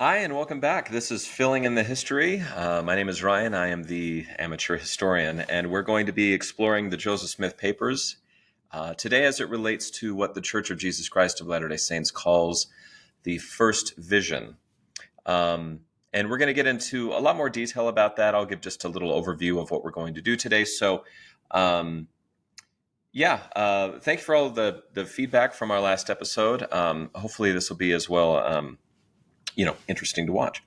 Hi, and welcome back. This is Filling in the History. My name is Ryan. I am the amateur historian, and we're going to be exploring the Joseph Smith papers today as it relates to what the Church of Jesus Christ of Latter-day Saints calls the first vision. And we're going to get into a lot more detail about that. I'll give just a little overview of what we're going to do today. So, thank you for all of the feedback from our last episode. Hopefully this will be as well interesting to watch.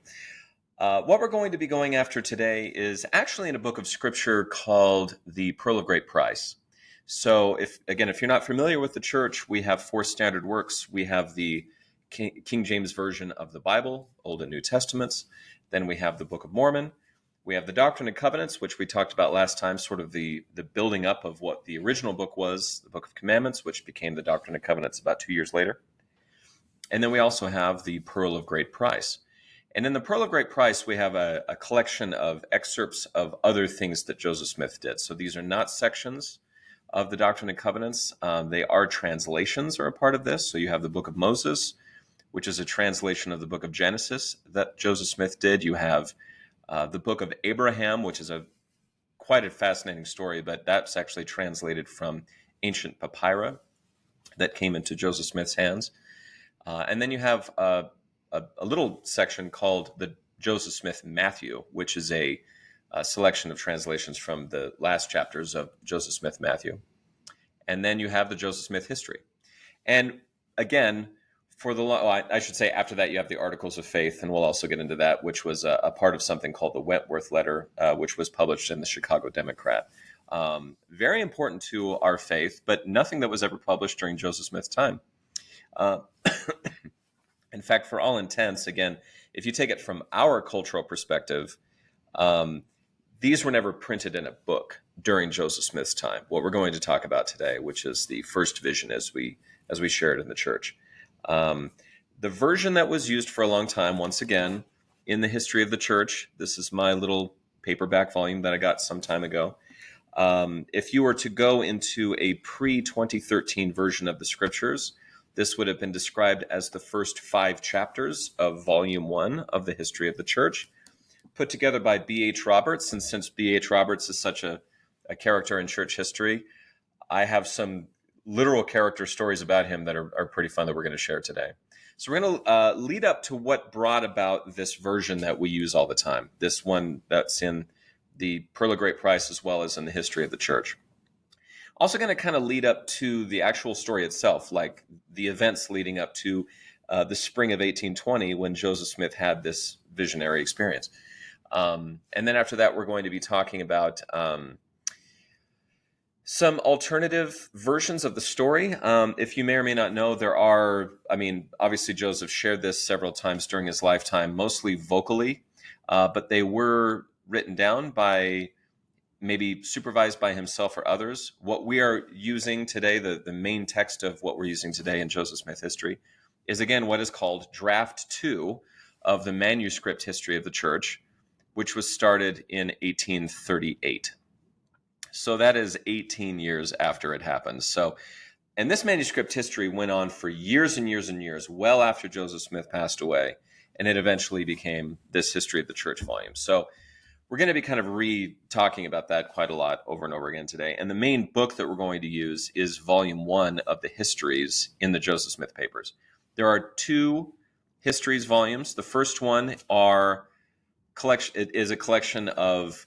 What we're going to be going after today is actually in a book of scripture called the Pearl of Great Price. So if you're not familiar with the church, we have four standard works. We have the King James Version of the Bible, Old and New Testaments. Then we have the Book of Mormon. We have the Doctrine and Covenants, which we talked about last time, sort of the building up of what the original book was, the Book of Commandments, which became the Doctrine and Covenants about 2 years later. And then we also have the Pearl of Great Price. And in the Pearl of Great Price, we have a collection of excerpts of other things that Joseph Smith did. So these are not sections of the Doctrine and Covenants. They are translations are a part of this. So you have the Book of Moses, which is a translation of the Book of Genesis that Joseph Smith did. You have the Book of Abraham, which is quite a fascinating story, but that's actually translated from ancient papyri that came into Joseph Smith's hands. And then you have a little section called the Joseph Smith Matthew, which is a selection of translations from the last chapters of Joseph Smith Matthew. And then you have the Joseph Smith history. And again, I should say after that, you have the Articles of Faith, and we'll also get into that, which was a part of something called the Wentworth Letter, which was published in the Chicago Democrat. Very important to our faith, but nothing that was ever published during Joseph Smith's time. In fact, for all intents, again, if you take it from our cultural perspective, these were never printed in a book during Joseph Smith's time. What we're going to talk about today, which is the first vision as we shared in the church. The version that was used for a long time, once again, in the history of the church, this is my little paperback volume that I got some time ago. If you were to go into a pre-2013 version of the scriptures, this would have been described as the first 5 chapters of Volume 1 of the History of the Church, put together by B.H. Roberts. And since B.H. Roberts is such a character in church history, I have some literal character stories about him that are pretty fun that we're going to share today. So we're going to lead up to what brought about this version that we use all the time, this one that's in the Pearl of Great Price as well as in the History of the Church. Also going to kind of lead up to the actual story itself, like the events leading up to the spring of 1820 when Joseph Smith had this visionary experience. And then after that, we're going to be talking about some alternative versions of the story. If you may or may not know, obviously Joseph shared this several times during his lifetime, mostly vocally, but they were written down by maybe supervised by himself or others. What we are using today, the main text of what we're using today in Joseph Smith history, is again what is called Draft 2 of the manuscript history of the church, which was started in 1838. So that is 18 years after it happened. And this manuscript history went on for years and years and years, well after Joseph Smith passed away, and it eventually became this History of the Church volume. So we're going to be kind of talking about that quite a lot over and over again today. And the main book that we're going to use is Volume 1 of the Histories in the Joseph Smith papers. There are 2 Histories volumes. The first one is a collection of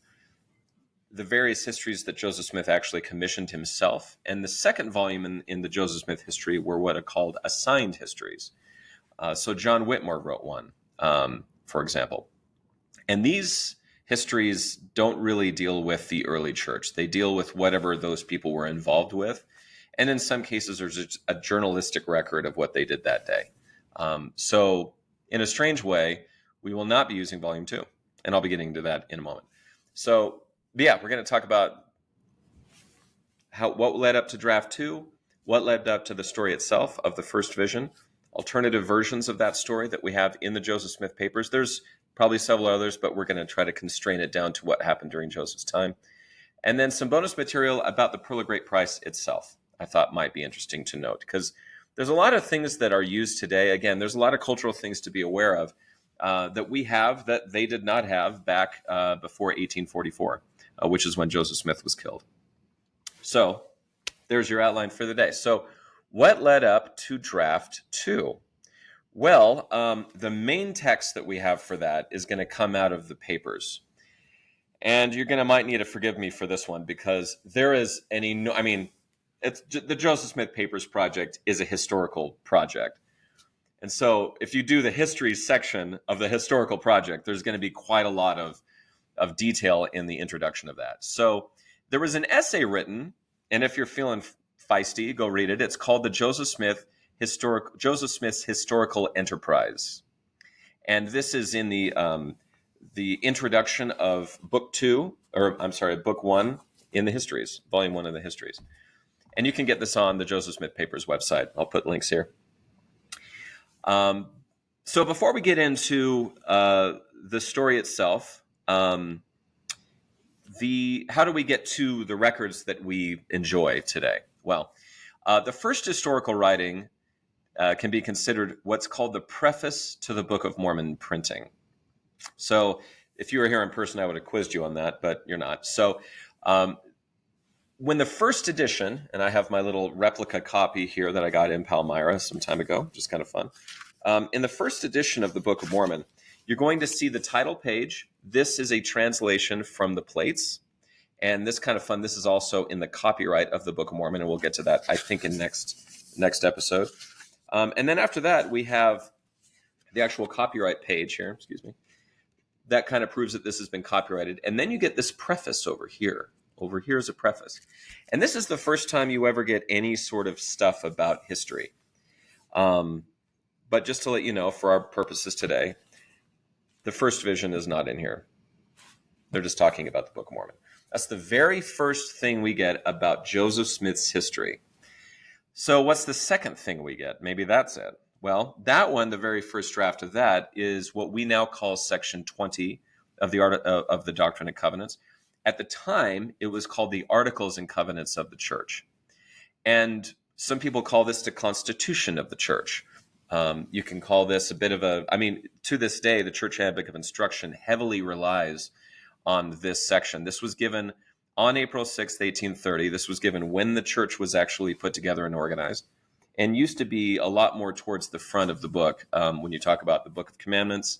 the various histories that Joseph Smith actually commissioned himself. And the second volume in the Joseph Smith history were what are called assigned histories. So John Whitmore wrote one, for example. And these histories don't really deal with the early church. They deal with whatever those people were involved with. And in some cases, there's just a journalistic record of what they did that day. So in a strange way, we will not be using Volume 2. And I'll be getting to that in a moment. So, we're going to talk about what led up to Draft 2, what led up to the story itself of the first vision, alternative versions of that story that we have in the Joseph Smith papers. There's probably several others, but we're going to try to constrain it down to what happened during Joseph's time. And then some bonus material about the Pearl of Great Price itself, I thought might be interesting to note, because there's a lot of things that are used today. Again, there's a lot of cultural things to be aware of. that we have that they did not have back before 1844, which is when Joseph Smith was killed. So there's your outline for the day. So what led up to draft 2? Well, the main text that we have for that is going to come out of the papers. And you're going to might need to forgive me for this one because there is it's the Joseph Smith Papers project is a historical project. And so if you do the history section of the historical project, there's going to be quite a lot of detail in the introduction of that. So there was an essay written, and if you're feeling feisty, go read it. It's called the Joseph Smith's Historical Enterprise. And this is in the introduction of book 1 in the histories, volume 1 of the histories. And you can get this on the Joseph Smith Papers website. I'll put links here. So before we get into the story itself, how do we get to the records that we enjoy today? Well, the first historical writing can be considered what's called the preface to the Book of Mormon printing. So if you were here in person, I would have quizzed you on that, but you're not. So when the first edition, and I have my little replica copy here that I got in Palmyra some time ago, which is kind of fun. In the first edition of the Book of Mormon, you're going to see the title page. This is a translation from the plates. And this kind of fun, this is also in the copyright of the Book of Mormon, and we'll get to that, I think, in next episode. And then after that, we have the actual copyright page here, excuse me. That kind of proves that this has been copyrighted. And then you get this preface over here. Over here is a preface. And this is the first time you ever get any sort of stuff about history. But just to let you know, for our purposes today, the first vision is not in here. They're just talking about the Book of Mormon. That's the very first thing we get about Joseph Smith's history. So what's the second thing we get? Maybe that's it. Well, that one, the very first draft of that, is what we now call Section 20 of the Doctrine and Covenants. At the time, it was called the Articles and Covenants of the Church. And some people call this the Constitution of the Church. You can call this a bit of to this day, the Church Handbook of Instruction heavily relies on this section. This was given on April 6th, 1830. This was given when the church was actually put together and organized, and used to be a lot more towards the front of the book when you talk about the Book of Commandments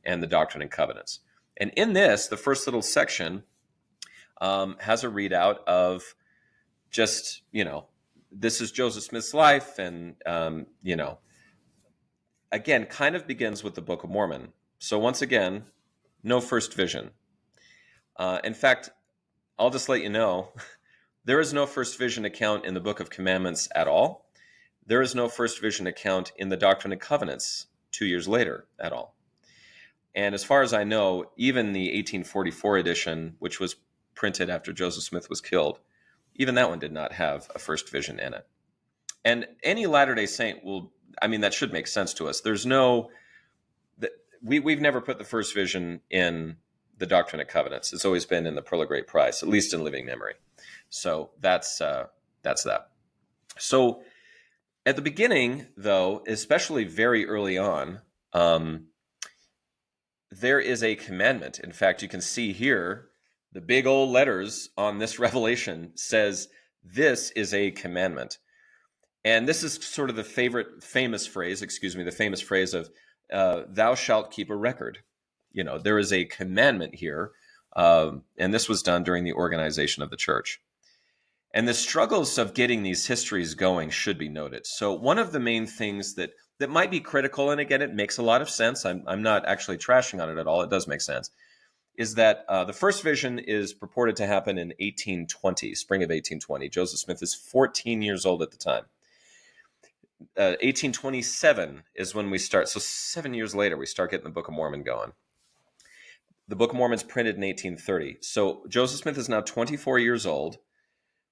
and the Doctrine and Covenants. And in this, the first little section has a readout of just, this is Joseph Smith's life, and, again, kind of begins with the Book of Mormon. So once again, no first vision. In fact, I'll just let you know, there is no first vision account in the Book of Commandments at all. There is no first vision account in the Doctrine and Covenants 2 years later at all. And as far as I know, even the 1844 edition, which was printed after Joseph Smith was killed, even that one did not have a first vision in it. And any Latter-day Saint that should make sense to us. We've never put the first vision in the Doctrine and Covenants. It's always been in the Pearl of Great Price, at least in living memory. So that's that. So at the beginning, though, especially very early on, there is a commandment. In fact, you can see here, the big old letters on this revelation says, this is a commandment. And this is sort of the famous phrase of, thou shalt keep a record. There is a commandment here, and this was done during the organization of the church. And the struggles of getting these histories going should be noted. So one of the main things that might be critical, and again, it makes a lot of sense, I'm not actually trashing on it at all, it does make sense, is that the first vision is purported to happen in 1820, spring of 1820. Joseph Smith is 14 years old at the time. 1827 is when we start. So 7 years later, we start getting the Book of Mormon going. The Book of Mormon's printed in 1830. So Joseph Smith is now 24 years old,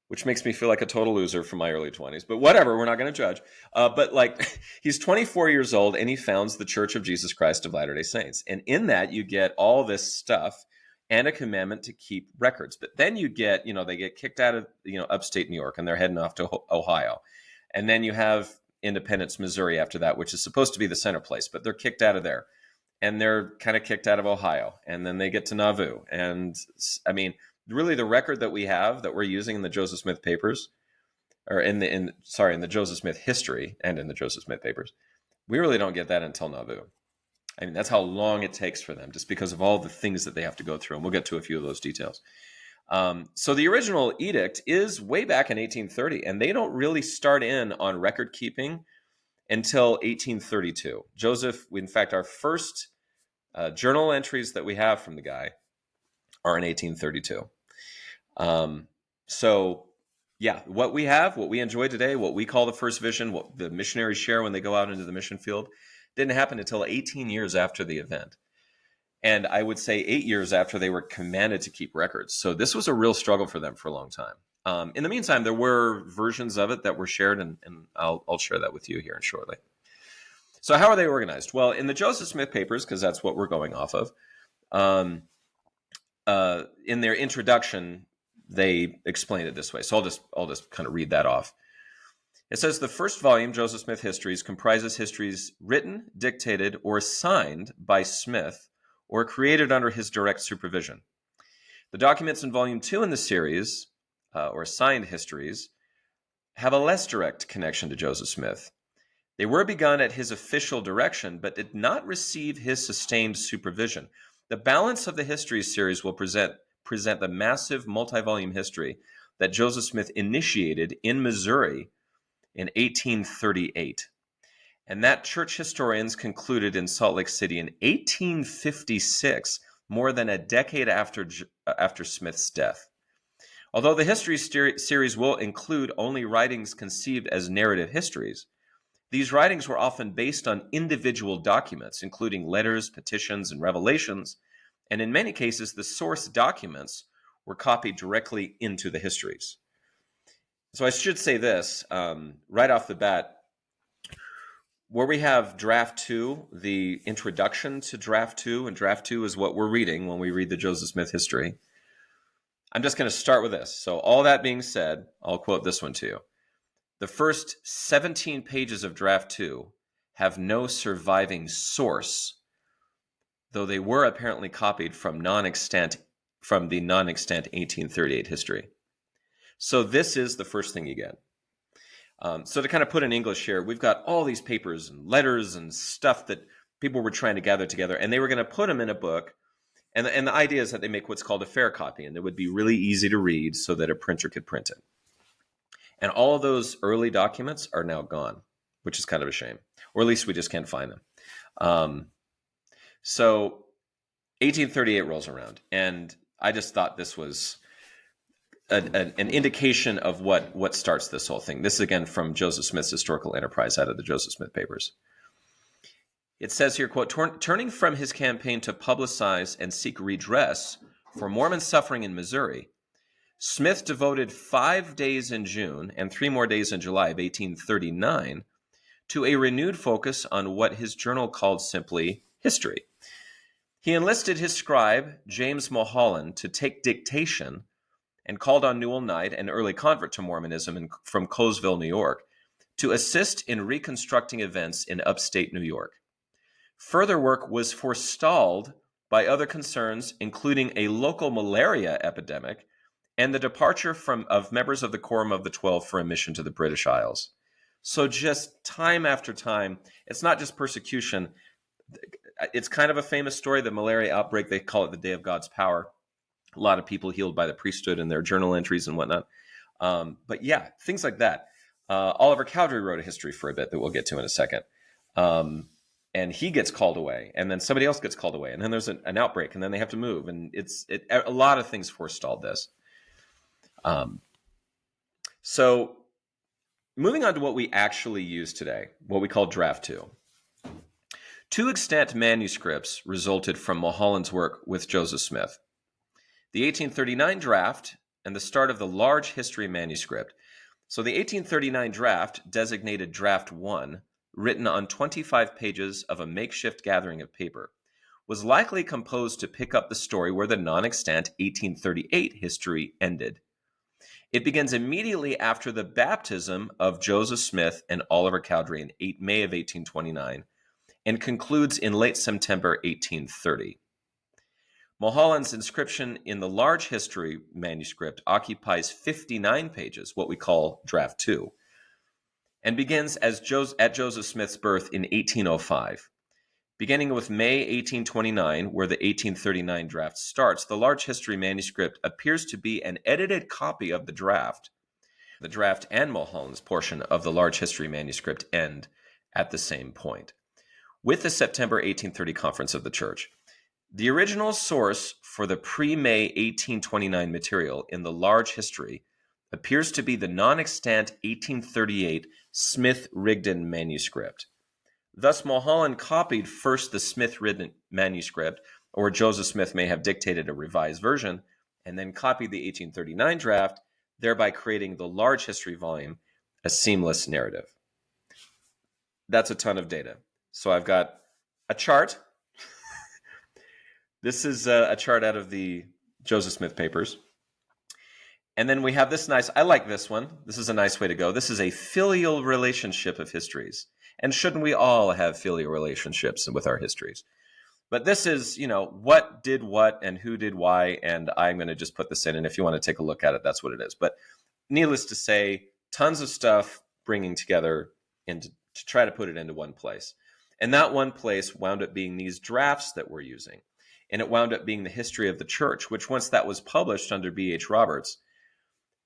which makes me feel like a total loser from my early 20s. But whatever, we're not going to judge. But he's 24 years old, and he founds the Church of Jesus Christ of Latter-day Saints. And in that, you get all this stuff and a commandment to keep records. But then you get, they get kicked out of, upstate New York, and they're heading off to Ohio. And then you have Independence, Missouri after that, which is supposed to be the center place, but they're kicked out of there. and they're kind of kicked out of Ohio, and then they get to Nauvoo. And I mean, really, the record that we have that we're using in the Joseph Smith papers, or in the Joseph Smith history and in the Joseph Smith papers, we really don't get that until Nauvoo. I mean, that's how long it takes for them, just because of all the things that they have to go through, and we'll get to a few of those details. So the original edict is way back in 1830, and they don't really start in on record keeping until 1832. Joseph, in fact, our first journal entries that we have from the guy are in 1832. So, yeah, what we have, what we enjoy today, what we call the first vision, what the missionaries share when they go out into the mission field, didn't happen until 18 years after the event. And I would say 8 years after they were commanded to keep records. So this was a real struggle for them for a long time. In the meantime, there were versions of it that were shared, and I'll share that with you here shortly. So how are they organized? Well, in the Joseph Smith papers, because that's what we're going off of, in their introduction, they explain it this way. So I'll just kind of read that off. It says the first volume, Joseph Smith Histories, comprises histories written, dictated, or signed by Smith, or created under his direct supervision. The documents in Volume 2 in the series, or signed histories, have a less direct connection to Joseph Smith. They were begun at his official direction, but did not receive his sustained supervision. The balance of the histories series will present the massive multi-volume history that Joseph Smith initiated in Missouri in 1838. And that church historians concluded in Salt Lake City in 1856, more than a decade after Smith's death. Although the history series will include only writings conceived as narrative histories, these writings were often based on individual documents, including letters, petitions, and revelations, and in many cases, the source documents were copied directly into the histories. So I should say this right off the bat. Where we have Draft 2, the introduction to Draft 2, and Draft 2 is what we're reading when we read the Joseph Smith history. I'm just going to start with this. So all that being said, I'll quote this one to you. The first 17 pages of Draft 2 have no surviving source, though they were apparently copied from the non-extant 1838 history. So this is the first thing you get. So to kind of put in English here, we've got all these papers and letters and stuff that people were trying to gather together, and they were going to put them in a book. And the idea is that they make what's called a fair copy, and it would be really easy to read so that a printer could print it. And all of those early documents are now gone, which is kind of a shame, or at least we just can't find them. So 1838 rolls around, and I just thought this was an indication of what starts this whole thing. This is again from Joseph Smith's Historical Enterprise out of the Joseph Smith papers. It says here, quote, turning from his campaign to publicize and seek redress for Mormon suffering in Missouri, Smith devoted 5 days in June and 3 more days in July of 1839 to a renewed focus on what his journal called simply history. He enlisted his scribe, James Mulholland, to take dictation and called on Newell Knight, an early convert to Mormonism from Colesville, New York, to assist in reconstructing events in upstate New York. Further work was forestalled by other concerns, including a local malaria epidemic and the departure of members of the Quorum of the 12 for a mission to the British Isles. So just time after time, it's not just persecution. It's kind of a famous story, the malaria outbreak. They call it the Day of God's Power. A lot of people healed by the priesthood in their journal entries and whatnot. But yeah, things like that. Oliver Cowdery wrote a history for a bit that we'll get to in a second. And he gets called away, and then somebody else gets called away, and then there's an outbreak, and then they have to move. And a lot of things forestalled this. So moving on to what we actually use today, what we call Draft 2. 2 extant manuscripts resulted from Mulholland's work with Joseph Smith. The 1839 draft and the start of the large history manuscript. So the 1839 draft, designated Draft 1, written on 25 pages of a makeshift gathering of paper, was likely composed to pick up the story where the non-extant 1838 history ended. It begins immediately after the baptism of Joseph Smith and Oliver Cowdery in May of 1829, and concludes in late September 1830. Mulholland's inscription in the large history manuscript occupies 59 pages, what we call Draft 2, and begins at Joseph Smith's birth in 1805. Beginning with May 1829, where the 1839 draft starts, the large history manuscript appears to be an edited copy of the draft. The draft and Mulholland's portion of the large history manuscript end at the same point. With the September 1830 Conference of the Church, the original source for the pre-May 1829 material in the large history appears to be the non-extant 1838 Smith-Rigdon manuscript. Thus, Mulholland copied first the Smith-Rigdon manuscript, or Joseph Smith may have dictated a revised version, and then copied the 1839 draft, thereby creating the large history volume, a seamless narrative. That's a ton of data. So I've got a chart. This is a chart out of the Joseph Smith papers. And then we have this nice, I like this one. This is a nice way to go. This is a filial relationship of histories. And shouldn't we all have filial relationships with our histories? But this is, what did what and who did why. And I'm going to just put this in. And if you want to take a look at it, that's what it is. But needless to say, tons of stuff bringing together to try to put it into one place. And that one place wound up being these drafts that we're using. And it wound up being the history of the church, which once that was published under B.H. Roberts,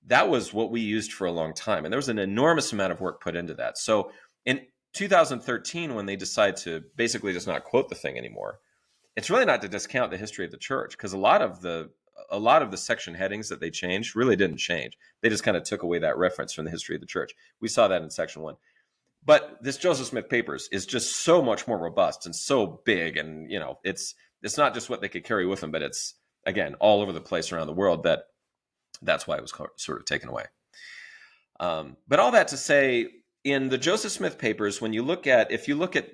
that was what we used for a long time. And there was an enormous amount of work put into that. So in 2013, when they decide to basically just not quote the thing anymore, it's really not to discount the history of the church, because a lot of the section headings that they changed really didn't change. They just kind of took away that reference from the history of the church. We saw that in section 1. But this Joseph Smith papers is just so much more robust and so big, and it's not just what they could carry with them, but it's, again, all over the place around the world. That's why it was sort of taken away. But all that to say, in the Joseph Smith papers, if you look at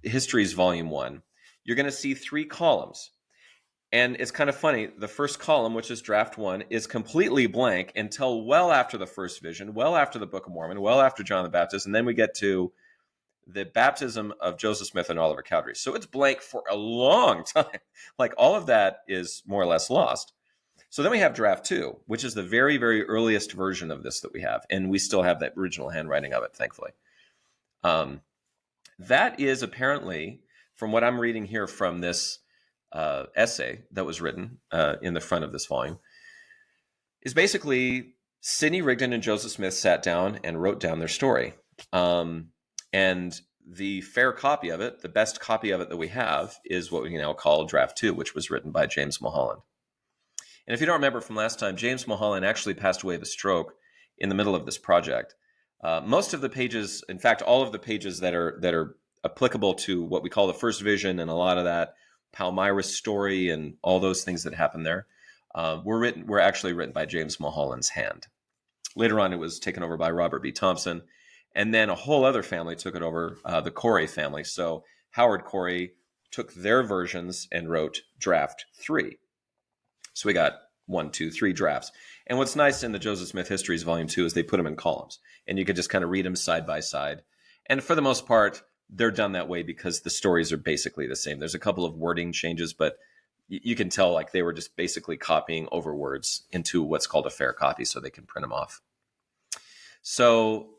Histories Volume 1, you're going to see 3 columns. And it's kind of funny. The first column, which is Draft 1, is completely blank until well after the first vision, well after the Book of Mormon, well after John the Baptist, and then we get to the baptism of Joseph Smith and Oliver Cowdery. So it's blank for a long time. Like, all of that is more or less lost. So then we have Draft 2, which is the very, very earliest version of this that we have. And we still have that original handwriting of it, thankfully. That is apparently, from what I'm reading here from this essay that was written in the front of this volume, is basically Sidney Rigdon and Joseph Smith sat down and wrote down their story. And the fair copy of it, the best copy of it that we have, is what we now call Draft 2, which was written by James Mulholland. And if you don't remember from last time, James Mulholland actually passed away of a stroke in the middle of this project. Most of the pages, in fact, all of the pages that are applicable to what we call the first vision, and a lot of that Palmyra's story and all those things that happened there, were actually written by James Mulholland's hand. Later on, it was taken over by Robert B. Thompson, and then a whole other family took it over, the Corey family. So Howard Corey took their versions and wrote Draft 3. So we got 1, 2, 3 drafts. And what's nice in the Joseph Smith Histories Volume 2 is they put them in columns, and you can just kind of read them side by side. And for the most part, they're done that way because the stories are basically the same. There's a couple of wording changes, but you can tell like they were just basically copying over words into what's called a fair copy so they can print them off. So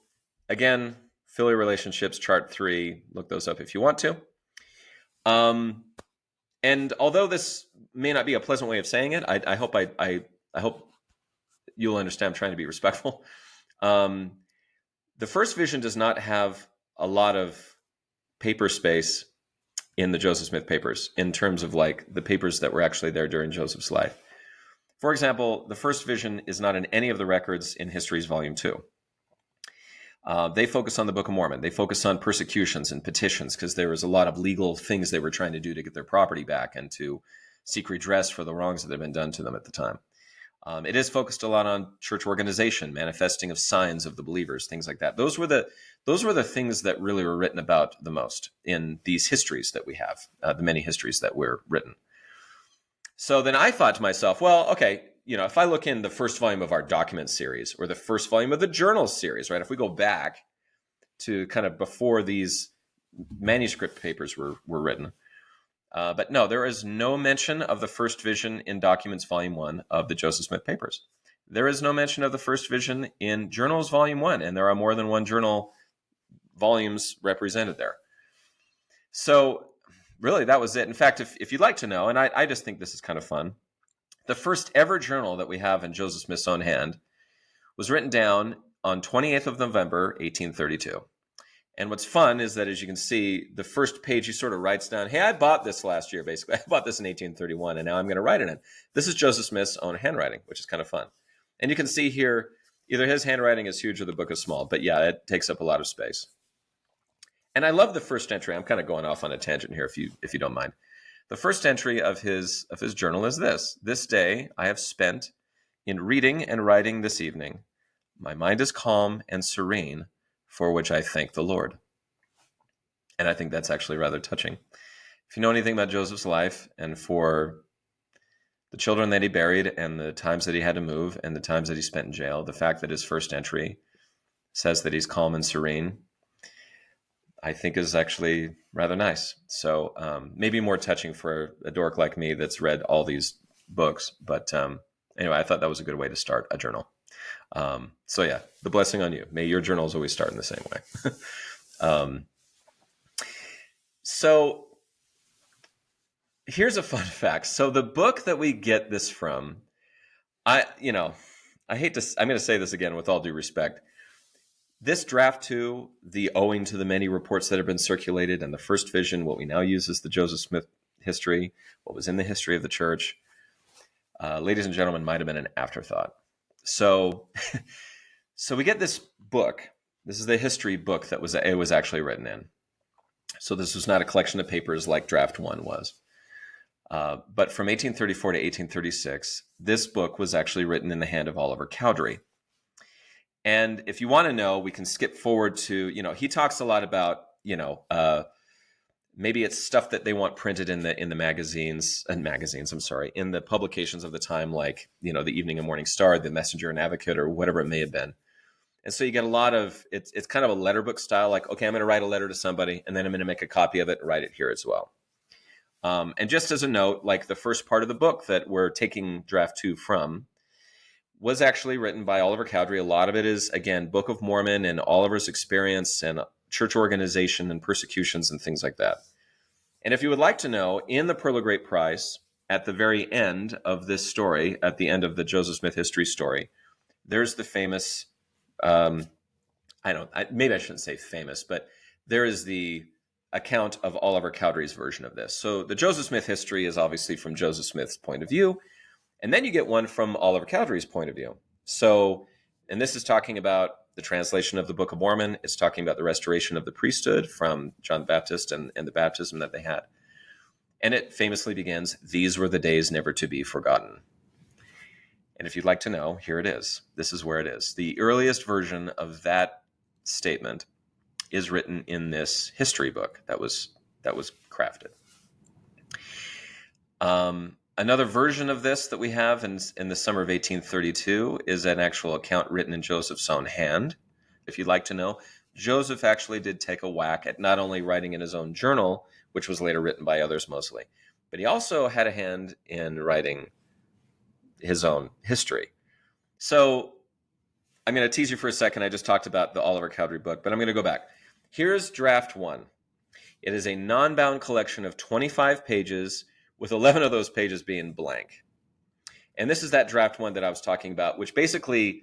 again, filial relationships, chart 3, look those up if you want to. And although this may not be a pleasant way of saying it, I hope you'll understand I'm trying to be respectful. The first vision does not have a lot of paper space in the Joseph Smith papers in terms of like the papers that were actually there during Joseph's life. For example, the first vision is not in any of the records in Histories Volume 2. They focus on the Book of Mormon. They focus on persecutions and petitions because there was a lot of legal things they were trying to do to get their property back and to seek redress for the wrongs that had been done to them at the time. It is focused a lot on church organization, manifesting of signs of the believers, things like that. Those were the things that really were written about the most in these histories that we have, the many histories that were written. So then I thought to myself, well, okay, if I look in the first volume of our document series or the first volume of the journal series, right? If we go back to kind of before these manuscript papers were written. But no, there is no mention of the first vision in Documents Volume 1 of the Joseph Smith Papers. There is no mention of the first vision in Journals Volume 1, and there are more than one journal volumes represented there. So really, that was it. In fact, if you'd like to know, and I just think this is kind of fun, the first ever journal that we have in Joseph Smith's own hand was written down on 28th of November, 1832. And what's fun is that, as you can see, the first page he sort of writes down, hey, I bought this last year, basically. I bought this in 1831, and now I'm going to write it in. This is Joseph Smith's own handwriting, which is kind of fun. And you can see here, either his handwriting is huge or the book is small. But yeah, it takes up a lot of space. And I love the first entry. I'm kind of going off on a tangent here, if you don't mind. The first entry of his journal is this. This day I have spent in reading and writing this evening. My mind is calm and serene, for which I thank the Lord. And I think that's actually rather touching. If you know anything about Joseph's life, and for the children that he buried and the times that he had to move and the times that he spent in jail, the fact that his first entry says that he's calm and serene, I think is actually rather nice. So maybe more touching for a dork like me that's read all these books. But anyway, I thought that was a good way to start a journal. So yeah, the blessing on you. May your journals always start in the same way. So here's a fun fact. So the book that we get this from, I'm going to say this again with all due respect. This draft 2, the owing to the many reports that have been circulated, and the first vision, what we now use as the Joseph Smith history, what was in the history of the church, ladies and gentlemen, might have been an afterthought. So we get this book. This is the history book that it was actually written in. So this was not a collection of papers like draft 1 was. But from 1834 to 1836, this book was actually written in the hand of Oliver Cowdery. And if you want to know, we can skip forward to, he talks a lot about, maybe it's stuff that they want printed in the magazines, in the publications of the time, like, the Evening and Morning Star, the Messenger and Advocate, or whatever it may have been. And so you get a lot of, it's kind of a letter book style, like, okay, I'm going to write a letter to somebody, and then I'm going to make a copy of it and write it here as well. And just as a note, like the first part of the book that we're taking draft 2 from was actually written by Oliver Cowdery. A lot of it is, again, Book of Mormon and Oliver's experience and church organization and persecutions and things like that. And if you would like to know, in the Pearl of Great Price, at the very end of this story, at the end of the Joseph Smith history story, there's the famous, maybe I shouldn't say famous, but there is the account of Oliver Cowdery's version of this. So the Joseph Smith history is obviously from Joseph Smith's point of view. And then you get one from Oliver Cowdery's point of view. So, and this is talking about the translation of the Book of Mormon. It's talking about the restoration of the priesthood from John the Baptist and the baptism that they had. And it famously begins, "These were the days never to be forgotten." And if you'd like to know, here it is. This is where it is. The earliest version of that statement is written in this history book that was crafted. Another version of this that we have in the summer of 1832 is an actual account written in Joseph's own hand. If you'd like to know, Joseph actually did take a whack at not only writing in his own journal, which was later written by others mostly, but he also had a hand in writing his own history. So I'm going to tease you for a second. I just talked about the Oliver Cowdery book, but I'm going to go back. Here's draft 1. It is a non-bound collection of 25 pages, with 11 of those pages being blank. And this is that draft 1 that I was talking about, which basically,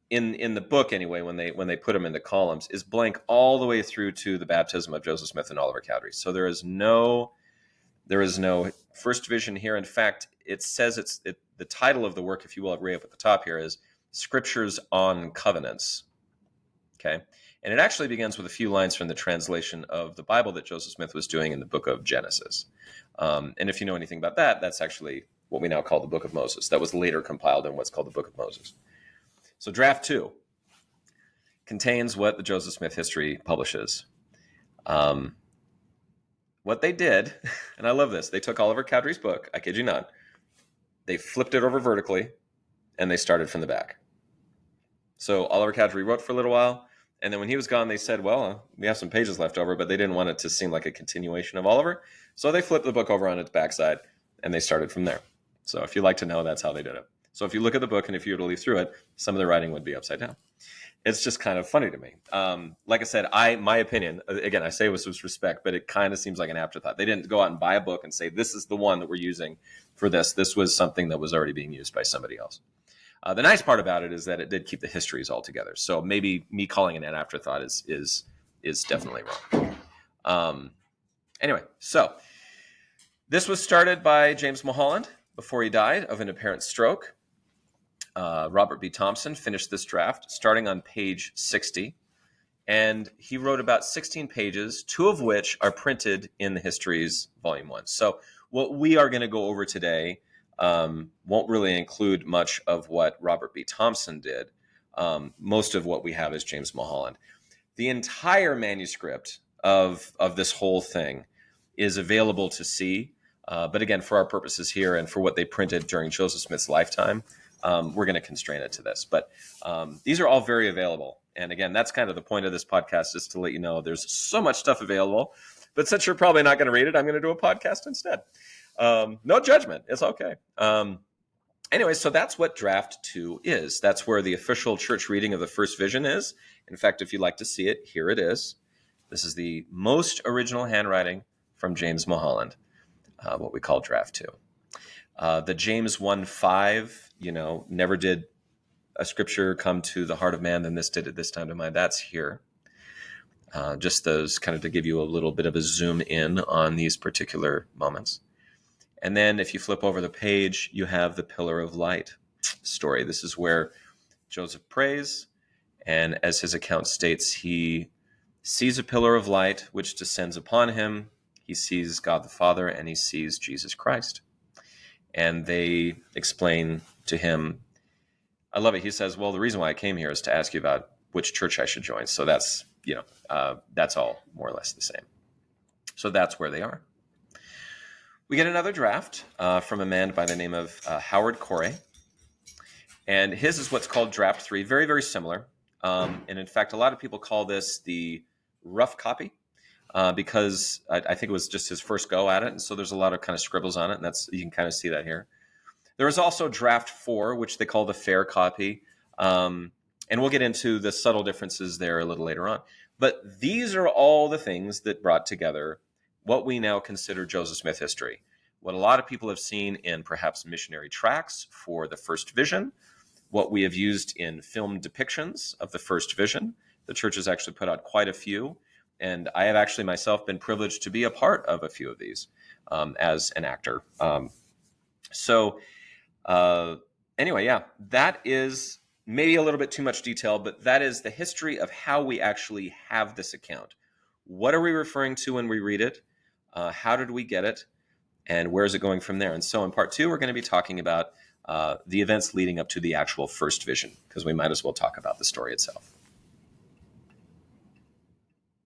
in the book anyway, when they put them into columns, is blank all the way through to the baptism of Joseph Smith and Oliver Cowdery. So there is no first vision here. In fact, it says the title of the work, if you will, right up at the top here, is Scriptures on Covenants. Okay? And it actually begins with a few lines from the translation of the Bible that Joseph Smith was doing in the book of Genesis. And if you know anything about that, that's actually what we now call the Book of Moses. That was later compiled in what's called the Book of Moses. So draft 2 contains what the Joseph Smith history publishes. What they did, and I love this, they took Oliver Cowdery's book, I kid you not, they flipped it over vertically, and they started from the back. So Oliver Cowdery wrote for a little while, And then when he was gone, they said, well, we have some pages left over, but they didn't want it to seem like a continuation of Oliver. So they flipped the book over on its backside and they started from there. So if you'd like to know, that's how they did it. So if you look at the book and if you were to leaf through it, some of the writing would be upside down. It's just kind of funny to me. Like I said, my opinion, again, I say it with respect, but it kind of seems like an afterthought. They didn't go out and buy a book and say, this is the one that we're using for this. This was something that was already being used by somebody else. The nice part about it is that it did keep the histories all together. So maybe me calling it an afterthought is definitely wrong. Anyway, so this was started by James Mulholland before he died of an apparent stroke. Robert B. Thompson finished this draft starting on page 60. And he wrote about 16 pages, 2 of which are printed in the Histories, Volume 1. So what we are going to go over today won't really include much of what Robert B. Thompson did. Most of what we have is James Mulholland. The entire manuscript of this whole thing is available to see. But again, for our purposes here and for what they printed during Joseph Smith's lifetime, we're going to constrain it to this. But these are all very available. And again, that's kind of the point of this podcast, is to let you know there's so much stuff available. But since you're probably not going to read it, I'm going to do a podcast instead. No judgment. It's okay. Anyway, so that's what Draft 2 is. That's where the official church reading of the first vision is. In fact, if you'd like to see it, here it is. This is the most original handwriting from James Mulholland, what we call Draft 2. The James 1:5, never did a scripture come to the heart of man than this did at this time to mind. That's here. Just those kind of to give you a little bit of a zoom in on these particular moments. And then if you flip over the page, you have the pillar of light story. This is where Joseph prays, and as his account states, he sees a pillar of light which descends upon him. He sees God the Father, and he sees Jesus Christ. And they explain to him, I love it. He says, well, the reason why I came here is to ask you about which church I should join. So that's, that's all more or less the same. So that's where they are. We get another draft from a man by the name of Howard Corey. And his is what's called Draft 3, very, very similar. And in fact, a lot of people call this the rough copy because I think it was just his first go at it. And so there's a lot of kind of scribbles on it. And you can kind of see that here. There is also Draft 4, which they call the fair copy. And we'll get into the subtle differences there a little later on. But these are all the things that brought together what we now consider Joseph Smith history. What a lot of people have seen in perhaps missionary tracts for the first vision, what we have used in film depictions of the first vision. The church has actually put out quite a few. And I have actually myself been privileged to be a part of a few of these as an actor. Anyway, yeah, that is maybe a little bit too much detail, but that is the history of how we actually have this account. What are we referring to when we read it? How did we get it? And where is it going from there? And so in part 2, we're going to be talking about the events leading up to the actual first vision, because we might as well talk about the story itself.